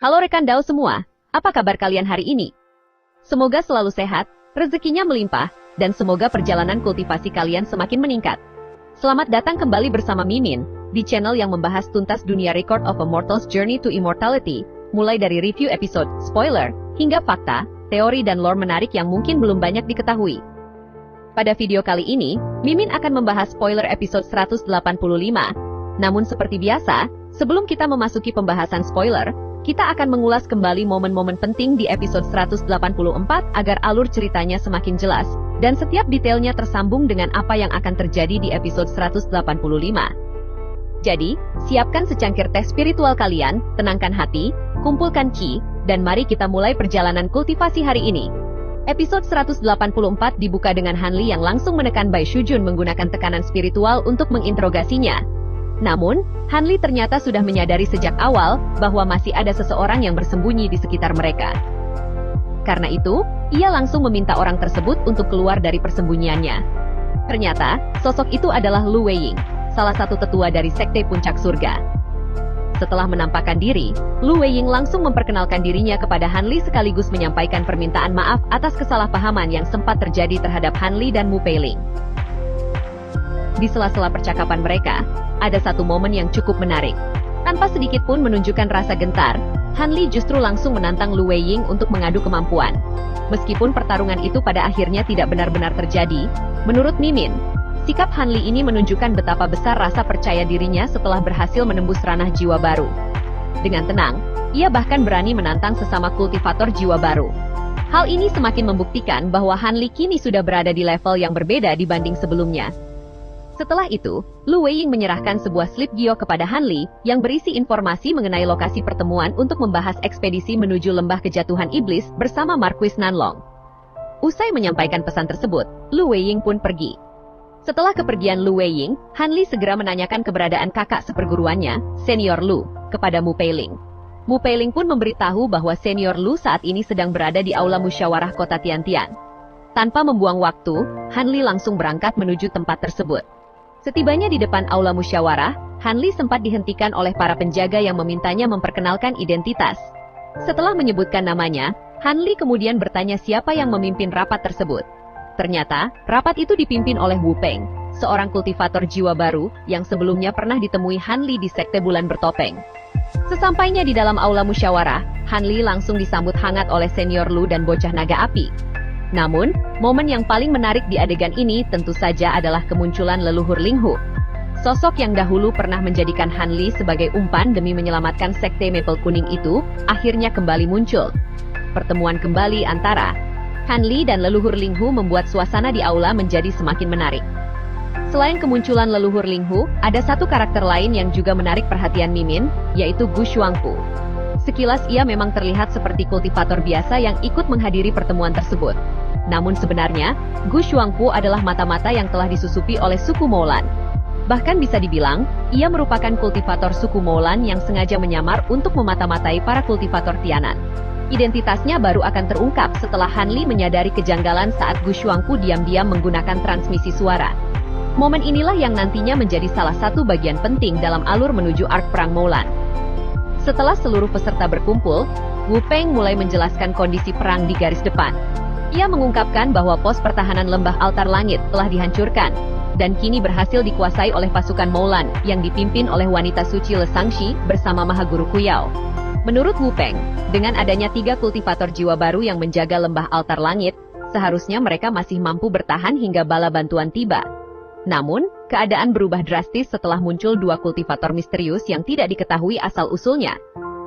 Halo rekan Dao semua, apa kabar kalian hari ini? Semoga selalu sehat, rezekinya melimpah, dan semoga perjalanan kultivasi kalian semakin meningkat. Selamat datang kembali bersama Mimin, di channel yang membahas tuntas dunia Record of a Mortal's Journey to Immortality, mulai dari review episode, spoiler, hingga fakta, teori dan lore menarik yang mungkin belum banyak diketahui. Pada video kali ini, Mimin akan membahas spoiler episode 185. Namun seperti biasa, sebelum kita memasuki pembahasan spoiler, kita akan mengulas kembali momen-momen penting di episode 184 agar alur ceritanya semakin jelas, dan setiap detailnya tersambung dengan apa yang akan terjadi di episode 185. Jadi, siapkan secangkir teh spiritual kalian, tenangkan hati, kumpulkan ki, dan mari kita mulai perjalanan kultivasi hari ini. Episode 184 dibuka dengan Hanli yang langsung menekan Bai Shujun menggunakan tekanan spiritual untuk menginterogasinya. Namun, Hanli ternyata sudah menyadari sejak awal bahwa masih ada seseorang yang bersembunyi di sekitar mereka. Karena itu, ia langsung meminta orang tersebut untuk keluar dari persembunyiannya. Ternyata, sosok itu adalah Lu Weiying, salah satu tetua dari Sekte Puncak Surga. Setelah menampakkan diri, Lu Weiying langsung memperkenalkan dirinya kepada Hanli sekaligus menyampaikan permintaan maaf atas kesalahpahaman yang sempat terjadi terhadap Hanli dan Mu Peiling. Di sela-sela percakapan mereka, ada satu momen yang cukup menarik. Tanpa sedikit pun menunjukkan rasa gentar, Hanli justru langsung menantang Lu Weiying untuk mengadu kemampuan. Meskipun pertarungan itu pada akhirnya tidak benar-benar terjadi, menurut Mimin, sikap Hanli ini menunjukkan betapa besar rasa percaya dirinya setelah berhasil menembus ranah jiwa baru. Dengan tenang, ia bahkan berani menantang sesama kultivator jiwa baru. Hal ini semakin membuktikan bahwa Hanli kini sudah berada di level yang berbeda dibanding sebelumnya. Setelah itu, Lu Weiying menyerahkan sebuah slip gio kepada Hanli yang berisi informasi mengenai lokasi pertemuan untuk membahas ekspedisi menuju lembah kejatuhan iblis bersama Marquis Nanlong. Usai menyampaikan pesan tersebut, Lu Weiying pun pergi. Setelah kepergian Lu Weiying, Hanli segera menanyakan keberadaan kakak seperguruannya, Senior Lu, kepada Mu Peiling. Mu Peiling pun memberitahu bahwa Senior Lu saat ini sedang berada di aula musyawarah kota Tiantian. Tanpa membuang waktu, Hanli langsung berangkat menuju tempat tersebut. Setibanya di depan aula musyawarah, Hanli sempat dihentikan oleh para penjaga yang memintanya memperkenalkan identitas. Setelah menyebutkan namanya, Hanli kemudian bertanya siapa yang memimpin rapat tersebut. Ternyata, rapat itu dipimpin oleh Wu Peng, seorang kultivator jiwa baru yang sebelumnya pernah ditemui Hanli di Sekte Bulan Bertopeng. Sesampainya di dalam aula musyawarah, Hanli langsung disambut hangat oleh Senior Lu dan bocah naga api. Namun, momen yang paling menarik di adegan ini tentu saja adalah kemunculan leluhur Linghu. Sosok yang dahulu pernah menjadikan Hanli sebagai umpan demi menyelamatkan Sekte Maple Kuning itu, akhirnya kembali muncul. Pertemuan kembali antara Hanli dan leluhur Linghu membuat suasana di aula menjadi semakin menarik. Selain kemunculan leluhur Linghu, ada satu karakter lain yang juga menarik perhatian Mimin, yaitu Gu Shuangfu. Sekilas ia memang terlihat seperti kultivator biasa yang ikut menghadiri pertemuan tersebut. Namun sebenarnya, Gu Shuangfu adalah mata-mata yang telah disusupi oleh suku Moulan. Bahkan bisa dibilang, ia merupakan kultivator suku Moulan yang sengaja menyamar untuk memata-matai para kultivator Tianan. Identitasnya baru akan terungkap setelah Hanli menyadari kejanggalan saat Gu Shuangfu diam-diam menggunakan transmisi suara. Momen inilah yang nantinya menjadi salah satu bagian penting dalam alur menuju arc perang Moulan. Setelah seluruh peserta berkumpul, Wu Peng mulai menjelaskan kondisi perang di garis depan. Ia mengungkapkan bahwa pos pertahanan lembah altar langit telah dihancurkan, dan kini berhasil dikuasai oleh pasukan Moulan yang dipimpin oleh wanita suci Le Sangxi bersama Mahaguru Kuyao. Menurut Wu Peng, dengan adanya 3 kultivator jiwa baru yang menjaga lembah altar langit, seharusnya mereka masih mampu bertahan hingga bala bantuan tiba. Namun, keadaan berubah drastis setelah muncul 2 kultivator misterius yang tidak diketahui asal-usulnya.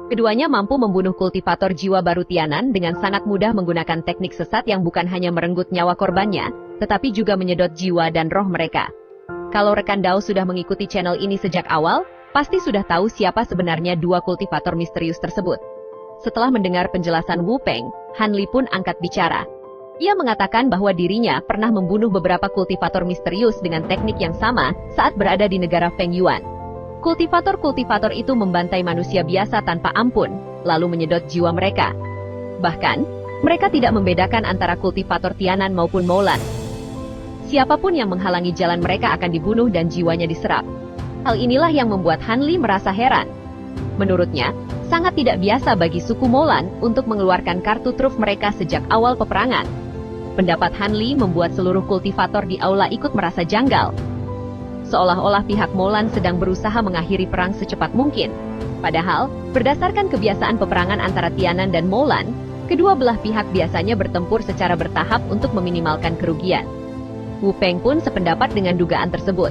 Keduanya mampu membunuh kultivator jiwa baru Tianan dengan sangat mudah menggunakan teknik sesat yang bukan hanya merenggut nyawa korbannya, tetapi juga menyedot jiwa dan roh mereka. Kalau rekan Dao sudah mengikuti channel ini sejak awal, pasti sudah tahu siapa sebenarnya 2 kultivator misterius tersebut. Setelah mendengar penjelasan Wu Peng, Hanli pun angkat bicara. Ia mengatakan bahwa dirinya pernah membunuh beberapa kultivator misterius dengan teknik yang sama saat berada di negara Feng Yuan. Kultivator-kultivator itu membantai manusia biasa tanpa ampun, lalu menyedot jiwa mereka. Bahkan, mereka tidak membedakan antara kultivator Tianan maupun Moulan. Siapapun yang menghalangi jalan mereka akan dibunuh dan jiwanya diserap. Hal inilah yang membuat Hanli merasa heran. Menurutnya, Sangat tidak biasa bagi suku Molan untuk mengeluarkan kartu truf mereka sejak awal peperangan. Pendapat Han Li membuat seluruh kultivator di aula ikut merasa janggal. Seolah-olah pihak Molan sedang berusaha mengakhiri perang secepat mungkin. Padahal, berdasarkan kebiasaan peperangan antara Tianan dan Molan, kedua belah pihak biasanya bertempur secara bertahap untuk meminimalkan kerugian. Wu Peng pun sependapat dengan dugaan tersebut.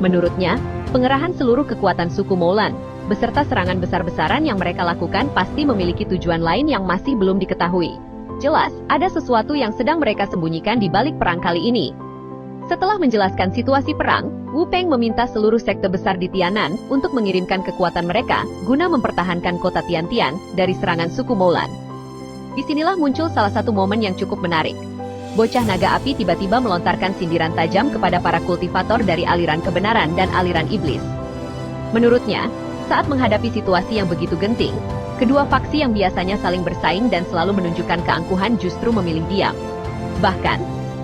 Menurutnya, pengerahan seluruh kekuatan suku Molan, beserta serangan besar-besaran yang mereka lakukan pasti memiliki tujuan lain yang masih belum diketahui. Jelas, ada sesuatu yang sedang mereka sembunyikan di balik perang kali ini. Setelah menjelaskan situasi perang, Wu Peng meminta seluruh sekte besar di Tianan untuk mengirimkan kekuatan mereka guna mempertahankan kota Tiantian dari serangan suku Molan. Disinilah muncul salah satu momen yang cukup menarik. Bocah naga api tiba-tiba melontarkan sindiran tajam kepada para kultivator dari aliran kebenaran dan aliran iblis. Menurutnya, saat menghadapi situasi yang begitu genting, kedua faksi yang biasanya saling bersaing dan selalu menunjukkan keangkuhan justru memilih diam. Bahkan,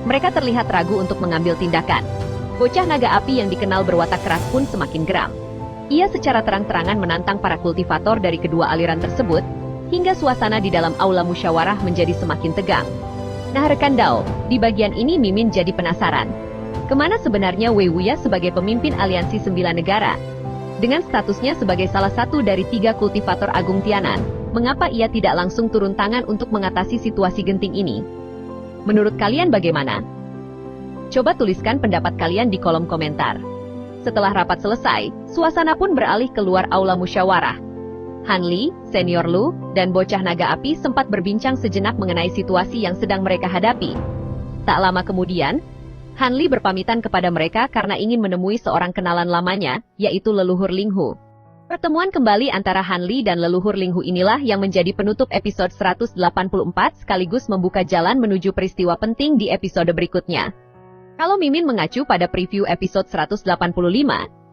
mereka terlihat ragu untuk mengambil tindakan. Bocah naga api yang dikenal berwatak keras pun semakin geram. Ia secara terang-terangan menantang para kultivator dari kedua aliran tersebut, hingga suasana di dalam aula musyawarah menjadi semakin tegang. Nah rekan Dao, di bagian ini Mimin jadi penasaran. Kemana sebenarnya Wei Wuya sebagai pemimpin aliansi 9 negara? Dengan statusnya sebagai salah satu dari 3 kultivator agung Tianan, mengapa ia tidak langsung turun tangan untuk mengatasi situasi genting ini? Menurut kalian bagaimana? Coba tuliskan pendapat kalian di kolom komentar. Setelah rapat selesai, suasana pun beralih keluar aula musyawarah. Han Li, Senior Lu, dan bocah naga api sempat berbincang sejenak mengenai situasi yang sedang mereka hadapi. Tak lama kemudian, Han Li berpamitan kepada mereka karena ingin menemui seorang kenalan lamanya, yaitu leluhur Ling Hu. Pertemuan kembali antara Han Li dan leluhur Ling Hu inilah yang menjadi penutup episode 184 sekaligus membuka jalan menuju peristiwa penting di episode berikutnya. Kalau Mimin mengacu pada preview episode 185,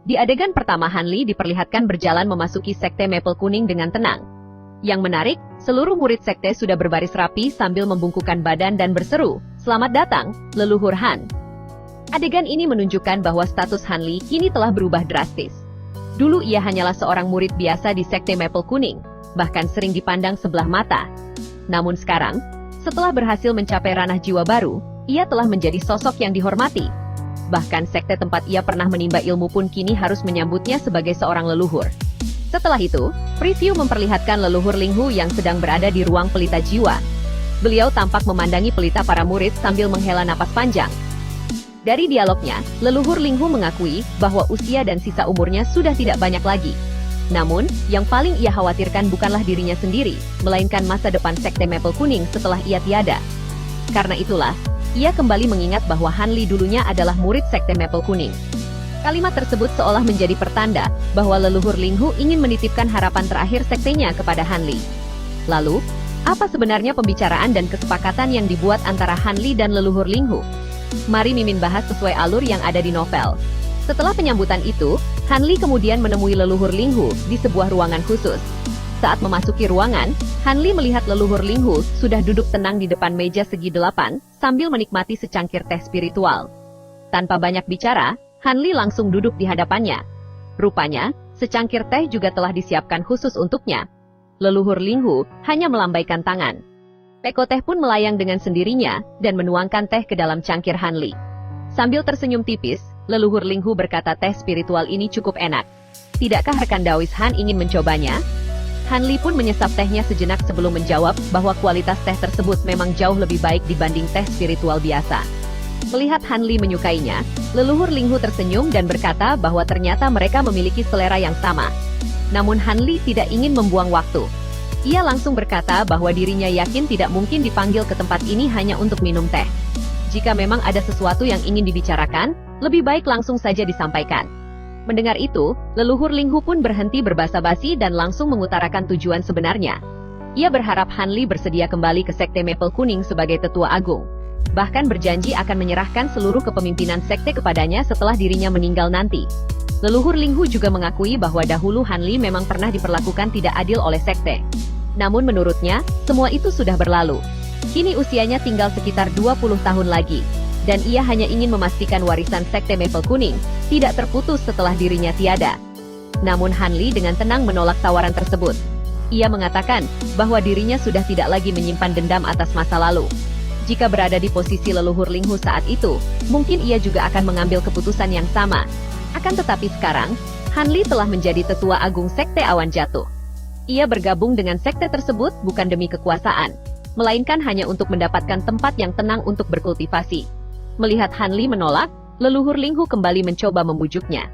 di adegan pertama Han Li diperlihatkan berjalan memasuki sekte Maple Kuning dengan tenang. Yang menarik, seluruh murid sekte sudah berbaris rapi sambil membungkukkan badan dan berseru, "Selamat datang, leluhur Han." Adegan ini menunjukkan bahwa status Han Li kini telah berubah drastis. Dulu ia hanyalah seorang murid biasa di sekte Maple Kuning, bahkan sering dipandang sebelah mata. Namun sekarang, setelah berhasil mencapai ranah jiwa baru, ia telah menjadi sosok yang dihormati. Bahkan sekte tempat ia pernah menimba ilmu pun kini harus menyambutnya sebagai seorang leluhur. Setelah itu, preview memperlihatkan leluhur Ling Hu yang sedang berada di ruang pelita jiwa. Beliau tampak memandangi pelita para murid sambil menghela napas panjang. Dari dialognya, leluhur Ling Hu mengakui bahwa usia dan sisa umurnya sudah tidak banyak lagi. Namun, yang paling ia khawatirkan bukanlah dirinya sendiri, melainkan masa depan sekte Maple Kuning setelah ia tiada. Karena itulah, ia kembali mengingat bahwa Han Li dulunya adalah murid sekte Maple Kuning. Kalimat tersebut seolah menjadi pertanda bahwa leluhur Ling Hu ingin menitipkan harapan terakhir sektenya kepada Han Li. Lalu, apa sebenarnya pembicaraan dan kesepakatan yang dibuat antara Han Li dan leluhur Ling Hu? Mari Mimin bahas sesuai alur yang ada di novel. Setelah penyambutan itu, Han Li kemudian menemui leluhur Ling Hu di sebuah ruangan khusus. Saat memasuki ruangan, Han Li melihat leluhur Ling Hu sudah duduk tenang di depan meja segi 8 sambil menikmati secangkir teh spiritual. Tanpa banyak bicara, Han Li langsung duduk di hadapannya. Rupanya, secangkir teh juga telah disiapkan khusus untuknya. Leluhur Ling Hu hanya melambaikan tangan. Teko teh pun melayang dengan sendirinya dan menuangkan teh ke dalam cangkir Han Li. Sambil tersenyum tipis, leluhur Ling Hu berkata teh spiritual ini cukup enak. Tidakkah rekan Dawis Han ingin mencobanya? Han Li pun menyesap tehnya sejenak sebelum menjawab bahwa kualitas teh tersebut memang jauh lebih baik dibanding teh spiritual biasa. Melihat Han Li menyukainya, leluhur Ling Hu tersenyum dan berkata bahwa ternyata mereka memiliki selera yang sama. Namun Han Li tidak ingin membuang waktu. Ia langsung berkata bahwa dirinya yakin tidak mungkin dipanggil ke tempat ini hanya untuk minum teh. Jika memang ada sesuatu yang ingin dibicarakan, lebih baik langsung saja disampaikan. Mendengar itu, leluhur Ling Hu pun berhenti berbasa-basi dan langsung mengutarakan tujuan sebenarnya. Ia berharap Han Li bersedia kembali ke sekte Maple Kuning sebagai tetua agung. Bahkan berjanji akan menyerahkan seluruh kepemimpinan sekte kepadanya setelah dirinya meninggal nanti. Leluhur Ling Hu juga mengakui bahwa dahulu Han Li memang pernah diperlakukan tidak adil oleh sekte. Namun menurutnya, semua itu sudah berlalu. Kini usianya tinggal sekitar 20 tahun lagi. Dan ia hanya ingin memastikan warisan sekte Maple Kuning tidak terputus setelah dirinya tiada. Namun Han Li dengan tenang menolak tawaran tersebut. Ia mengatakan bahwa dirinya sudah tidak lagi menyimpan dendam atas masa lalu. Jika berada di posisi leluhur Linghu saat itu, mungkin ia juga akan mengambil keputusan yang sama. Akan tetapi sekarang, Han Li telah menjadi tetua agung Sekte Awan Jatuh. Ia bergabung dengan sekte tersebut bukan demi kekuasaan, melainkan hanya untuk mendapatkan tempat yang tenang untuk berkultivasi. Melihat Han Li menolak, leluhur Linghu kembali mencoba membujuknya.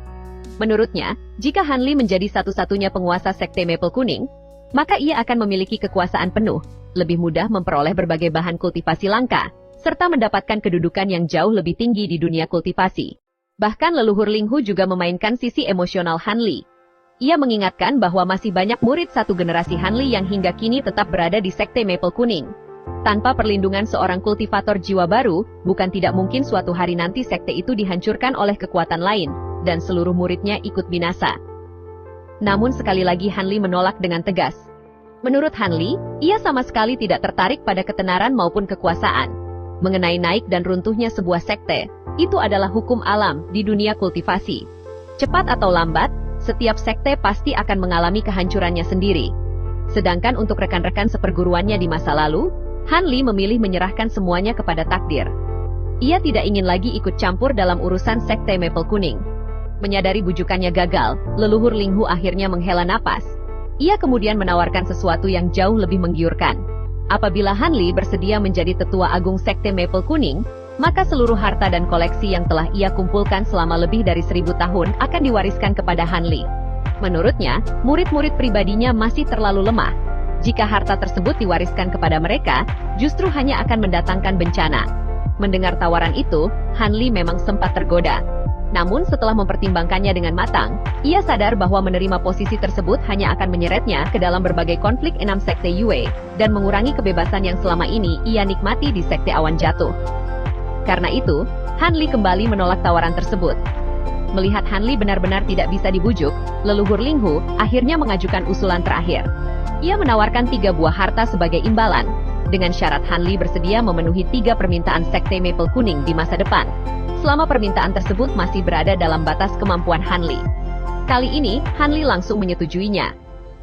Menurutnya, jika Han Li menjadi satu-satunya penguasa Sekte Maple Kuning, maka ia akan memiliki kekuasaan penuh, lebih mudah memperoleh berbagai bahan kultivasi langka, serta mendapatkan kedudukan yang jauh lebih tinggi di dunia kultivasi. Bahkan leluhur Linghu juga memainkan sisi emosional Han Li. Ia mengingatkan bahwa masih banyak murid satu generasi Han Li yang hingga kini tetap berada di Sekte Maple Kuning. Tanpa perlindungan seorang kultivator jiwa baru, bukan tidak mungkin suatu hari nanti sekte itu dihancurkan oleh kekuatan lain, dan seluruh muridnya ikut binasa. Namun sekali lagi Han Li menolak dengan tegas. Menurut Han Li, ia sama sekali tidak tertarik pada ketenaran maupun kekuasaan. Mengenai naik dan runtuhnya sebuah sekte, itu adalah hukum alam di dunia kultivasi. Cepat atau lambat, setiap sekte pasti akan mengalami kehancurannya sendiri. Sedangkan untuk rekan-rekan seperguruannya di masa lalu, Han Li memilih menyerahkan semuanya kepada takdir. Ia tidak ingin lagi ikut campur dalam urusan Sekte Maple Kuning. Menyadari bujukannya gagal, leluhur Linghu akhirnya menghela napas. Ia kemudian menawarkan sesuatu yang jauh lebih menggiurkan. Apabila Han Li bersedia menjadi tetua agung Sekte Maple Kuning, maka seluruh harta dan koleksi yang telah ia kumpulkan selama lebih dari 1000 tahun akan diwariskan kepada Han Li. Menurutnya, murid-murid pribadinya masih terlalu lemah. Jika harta tersebut diwariskan kepada mereka, justru hanya akan mendatangkan bencana. Mendengar tawaran itu, Han Li memang sempat tergoda. Namun setelah mempertimbangkannya dengan matang, ia sadar bahwa menerima posisi tersebut hanya akan menyeretnya ke dalam berbagai konflik 6 sekte Yue, dan mengurangi kebebasan yang selama ini ia nikmati di Sekte Awan Jatuh. Karena itu, Han Li kembali menolak tawaran tersebut. Melihat Han Li benar-benar tidak bisa dibujuk, leluhur Linghu akhirnya mengajukan usulan terakhir. Ia menawarkan 3 buah harta sebagai imbalan, dengan syarat Han Li bersedia memenuhi 3 permintaan Sekte Maple Kuning di masa depan, selama permintaan tersebut masih berada dalam batas kemampuan Han Li. Kali ini, Han Li langsung menyetujuinya.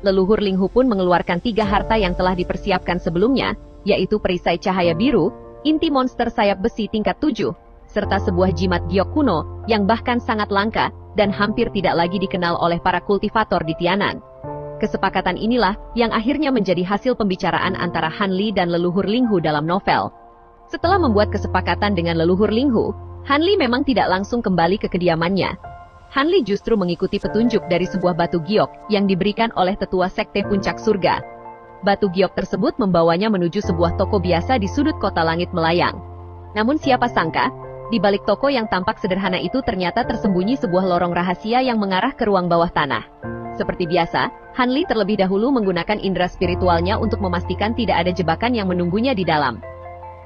Leluhur Linghu pun mengeluarkan 3 harta yang telah dipersiapkan sebelumnya, yaitu perisai cahaya biru, inti monster sayap besi tingkat 7, serta sebuah jimat giok kuno, yang bahkan sangat langka, dan hampir tidak lagi dikenal oleh para kultivator di Tianan. Kesepakatan inilah yang akhirnya menjadi hasil pembicaraan antara Han Li dan leluhur Linghu dalam novel. Setelah membuat kesepakatan dengan leluhur Linghu, Han Li memang tidak langsung kembali ke kediamannya. Han Li justru mengikuti petunjuk dari sebuah batu giok yang diberikan oleh tetua sekte puncak surga. Batu giok tersebut membawanya menuju sebuah toko biasa di sudut kota langit melayang. Namun siapa sangka, di balik toko yang tampak sederhana itu ternyata tersembunyi sebuah lorong rahasia yang mengarah ke ruang bawah tanah. Seperti biasa, Han Li terlebih dahulu menggunakan indera spiritualnya untuk memastikan tidak ada jebakan yang menunggunya di dalam.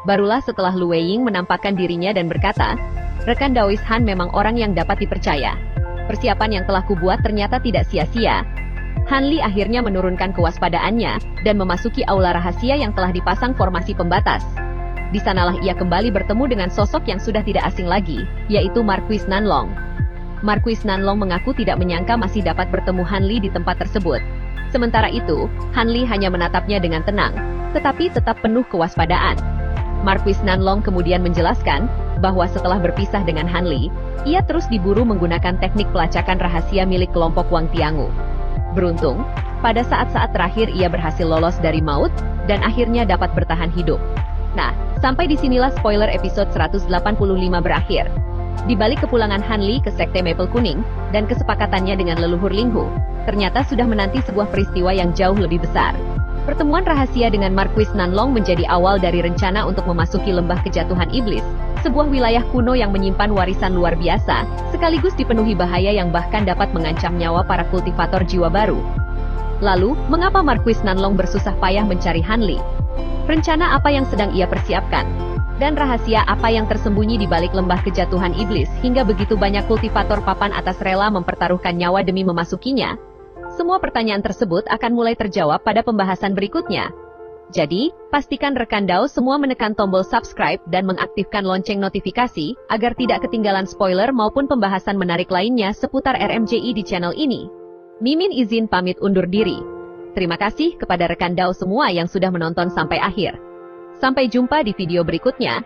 Barulah setelah Lu Weiying menampakkan dirinya dan berkata, "Rekan Daois Han memang orang yang dapat dipercaya. Persiapan yang telah kubuat ternyata tidak sia-sia." Han Li akhirnya menurunkan kewaspadaannya dan memasuki aula rahasia yang telah dipasang formasi pembatas. Di sanalah ia kembali bertemu dengan sosok yang sudah tidak asing lagi, yaitu Marquis Nanlong. Marquis Nanlong mengaku tidak menyangka masih dapat bertemu Han Li di tempat tersebut. Sementara itu, Han Li hanya menatapnya dengan tenang, tetapi tetap penuh kewaspadaan. Marquis Nanlong kemudian menjelaskan bahwa setelah berpisah dengan Han Li, ia terus diburu menggunakan teknik pelacakan rahasia milik kelompok Wang Tiangu. Beruntung, pada saat-saat terakhir ia berhasil lolos dari maut, dan akhirnya dapat bertahan hidup. Nah, sampai disinilah spoiler episode 185 berakhir. Di balik kepulangan Han Li ke Sekte Maple Kuning, dan kesepakatannya dengan leluhur Linghu, ternyata sudah menanti sebuah peristiwa yang jauh lebih besar. Pertemuan rahasia dengan Marquis Nanlong menjadi awal dari rencana untuk memasuki lembah kejatuhan iblis, sebuah wilayah kuno yang menyimpan warisan luar biasa, sekaligus dipenuhi bahaya yang bahkan dapat mengancam nyawa para kultivator jiwa baru. Lalu, mengapa Marquis Nanlong bersusah payah mencari Han Li? Rencana apa yang sedang ia persiapkan? Dan rahasia apa yang tersembunyi di balik lembah kejatuhan iblis hingga begitu banyak kultivator papan atas rela mempertaruhkan nyawa demi memasukinya? Semua pertanyaan tersebut akan mulai terjawab pada pembahasan berikutnya. Jadi, pastikan rekan Dao semua menekan tombol subscribe dan mengaktifkan lonceng notifikasi agar tidak ketinggalan spoiler maupun pembahasan menarik lainnya seputar RMJI di channel ini. Mimin izin pamit undur diri. Terima kasih kepada rekan Dao semua yang sudah menonton sampai akhir. Sampai jumpa di video berikutnya.